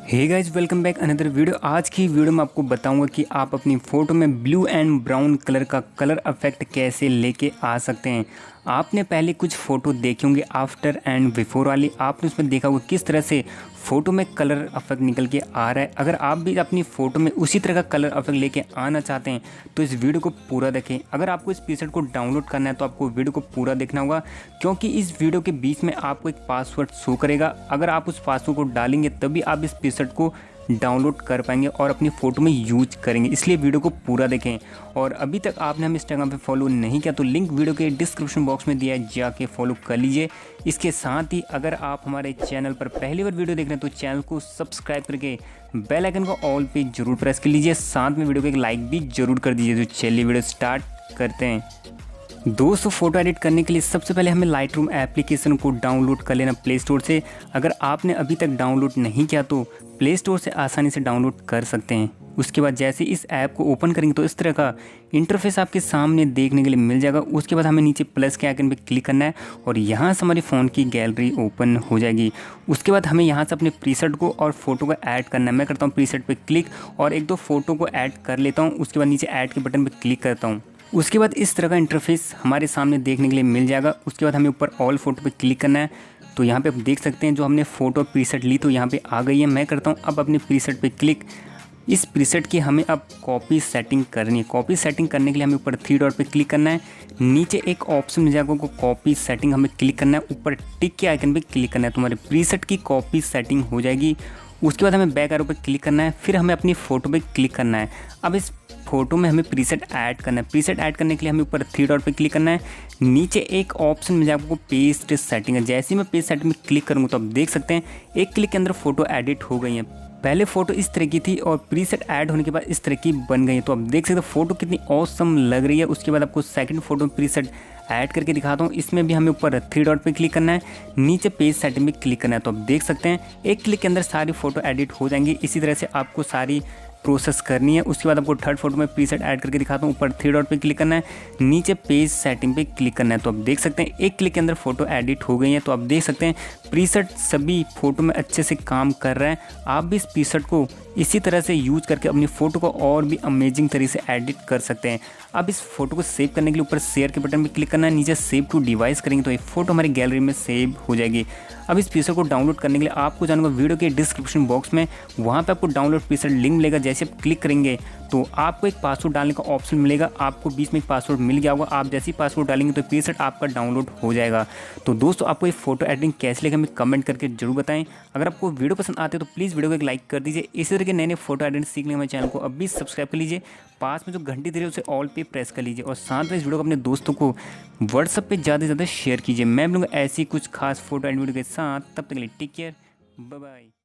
हे guys, welcome back another video. आज की video में आपको बताऊंगा कि आप अपनी फ़ोटो में ब्लू एंड ब्राउन कलर का कलर इफेक्ट कैसे लेके आ सकते हैं। आपने पहले कुछ फ़ोटो देखे होंगे आफ्टर एंड बिफोर वाली, आपने उसमें देखा होगा किस तरह से फ़ोटो में कलर इफेक्ट निकल के आ रहा है। अगर आप भी अपनी फ़ोटो में उसी तरह का कलर इफेक्ट लेके आना चाहते हैं तो इस वीडियो को पूरा देखें। अगर आपको इस प्रीसेट को डाउनलोड करना है तो आपको वीडियो को पूरा देखना होगा, क्योंकि इस वीडियो के बीच में आपको एक पासवर्ड शो करेगा। अगर आप उस पासवर्ड को डालेंगे तभी आप इस प्रीसेट को डाउनलोड कर पाएंगे और अपनी फ़ोटो में यूज करेंगे, इसलिए वीडियो को पूरा देखें। और अभी तक आपने हम इंस्टाग्राम पे फॉलो नहीं किया तो लिंक वीडियो के डिस्क्रिप्शन बॉक्स में दिया है, जाके फॉलो कर लीजिए। इसके साथ ही अगर आप हमारे चैनल पर पहली बार वीडियो देख रहे हैं तो चैनल को सब्सक्राइब करके बेल आइकन को ऑल पे जरूर प्रेस कर लीजिए, साथ में वीडियो को एक लाइक भी जरूर कर दीजिए। तो चलिए वीडियो स्टार्ट करते हैं। दोस्तों, फ़ोटो एडिट करने के लिए सबसे पहले हमें लाइटरूम एप्लीकेशन को डाउनलोड कर लेना प्ले स्टोर से। अगर आपने अभी तक डाउनलोड नहीं किया तो प्ले स्टोर से आसानी से डाउनलोड कर सकते हैं। उसके बाद जैसे इस ऐप को ओपन करेंगे तो इस तरह का इंटरफेस आपके सामने देखने के लिए मिल जाएगा। उसके बाद हमें नीचे प्लस के आइकन पे क्लिक करना है और यहाँ से हमारी फ़ोन की गैलरी ओपन हो जाएगी। उसके बाद हमें यहाँ से अपने प्रीसेट को और फोटो को ऐड करना है। मैं करता हूँ प्रीसेट पे क्लिक और एक दो फोटो को ऐड कर लेता हूँ। उसके बाद नीचे ऐड के बटन पर क्लिक करता हूँ। उसके बाद इस तरह का इंटरफेस हमारे सामने देखने के लिए मिल जाएगा। उसके बाद हमें ऊपर ऑल फोटो पे क्लिक करना है। तो यहाँ पे आप देख सकते हैं जो हमने फ़ोटो प्रीसेट ली तो यहाँ पे आ गई है। मैं करता हूँ अब अपने प्रीसेट पे क्लिक। इस प्रीसेट की हमें अब कॉपी सेटिंग करनी है। कॉपी सेटिंग करने के लिए हमें ऊपर थ्री डॉट पे क्लिक करना है। नीचे एक ऑप्शन मिल जाएगा को कॉपी सेटिंग, हमें क्लिक करना है। ऊपर टिक के आइकन पे क्लिक करना है तो हमारे प्रीसेट की कॉपी सेटिंग हो जाएगी। उसके बाद हमें बैक एरो पे क्लिक करना है, फिर हमें अपनी फ़ोटो पे क्लिक करना है। अब इस फोटो में हमें प्रीसेट ऐड करना है। प्रीसेट ऐड करने के लिए हमें ऊपर थ्री डॉट पे क्लिक करना है। नीचे एक ऑप्शन मिल जाएगा आपको पेस्ट सेटिंग है। जैसे ही मैं पेस्ट सेटिंग में क्लिक करूँगा तो आप देख सकते हैं एक क्लिक के अंदर फ़ोटो एडिट हो गई है। पहले फ़ोटो इस तरह की थी और प्रीसेट ऐड होने के बाद इस तरह की बन गई है। तो आप देख सकते हैं फ़ोटो कितनी ऑसम लग रही है। उसके बाद आपको सेकंड फ़ोटो में प्रीसेट ऐड करके दिखाता हूँ। इसमें भी हमें ऊपर थ्री डॉट पे क्लिक करना है, नीचे पेज सेटिंग पे क्लिक करना है। तो आप देख सकते हैं एक क्लिक के अंदर सारी फ़ोटो एडिट हो जाएंगी। इसी तरह से आपको सारी प्रोसेस करनी है। उसके बाद आपको थर्ड फोटो में प्रीसेट ऐड करके दिखाता हूँ। ऊपर थ्री डॉट पे क्लिक करना है, नीचे पेज सेटिंग पे क्लिक करना है। तो आप देख सकते हैं एक क्लिक के अंदर फोटो एडिट हो गई है। तो आप देख सकते हैं प्रीसेट सभी फोटो में अच्छे से काम कर रहा है। आप भी इस प्रीसेट को इसी तरह से यूज करके अपनी फ़ोटो को और भी अमेजिंग तरीके से एडिट कर सकते हैं। अब इस फोटो को सेव करने के लिए ऊपर शेयर के बटन पर क्लिक करना है, नीचे सेव टू डिवाइस करेंगे तो ये फोटो हमारी गैलरी में सेव हो जाएगी। अब इस प्रीसेट को डाउनलोड करने के लिए आपको जाना होगा वीडियो के डिस्क्रिप्शन बॉक्स में, वहाँ पे आपको डाउनलोड प्रीसेट लिंक मिलेगा। जैसे आप क्लिक करेंगे तो आपको एक पासवर्ड डालने का ऑप्शन मिलेगा। आपको बीच में एक पासवर्ड मिल गया होगा, आप जैसे ही पासवर्ड डालेंगे तो प्रीसेट आपका डाउनलोड हो जाएगा। तो दोस्तों, आपको ये फोटो एडिटिंग कैसे लगे हमें कमेंट करके जरूर बताएं। अगर आपको वीडियो पसंद आते है तो प्लीज़ वीडियो को एक लाइक कर दीजिए। इसी तरह के नए नए फोटो एडिटिंग सीखने हमारे चैनल को अभी सब्सक्राइब कर लीजिए। पास में जो घंटी दे रही है उसे ऑल पे प्रेस कर लीजिए और साथ में इस वीडियो को अपने दोस्तों को व्हाट्सएप पे ज़्यादा से ज़्यादा शेयर कीजिए। मैं मिलूंगा ऐसी कुछ खास फोटो एडिट वीडियो के साथ, तब तक के लिए टेक केयर, बाय बाय।